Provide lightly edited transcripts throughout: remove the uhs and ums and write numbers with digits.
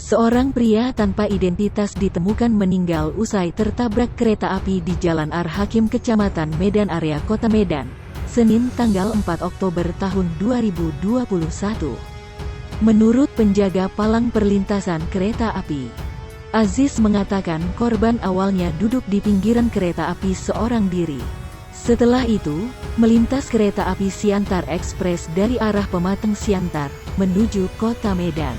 Seorang pria tanpa identitas ditemukan meninggal usai tertabrak kereta api di Jalan Ar-Hakim Kecamatan Medan area Kota Medan, Senin tanggal 4 Oktober tahun 2021. Menurut penjaga palang perlintasan kereta api, Aziz mengatakan korban awalnya duduk di pinggiran kereta api seorang diri. Setelah itu, melintas kereta api Siantar Express dari arah Pemateng Siantar, menuju Kota Medan.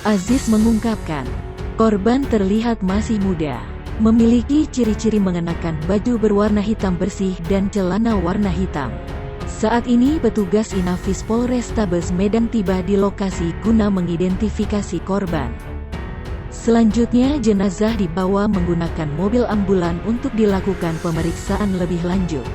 Aziz mengungkapkan, korban terlihat masih muda, memiliki ciri-ciri mengenakan baju berwarna hitam bersih dan celana warna hitam. Saat ini petugas Inafis Polrestabes Medan tiba di lokasi guna mengidentifikasi korban. Selanjutnya jenazah dibawa menggunakan mobil ambulan untuk dilakukan pemeriksaan lebih lanjut.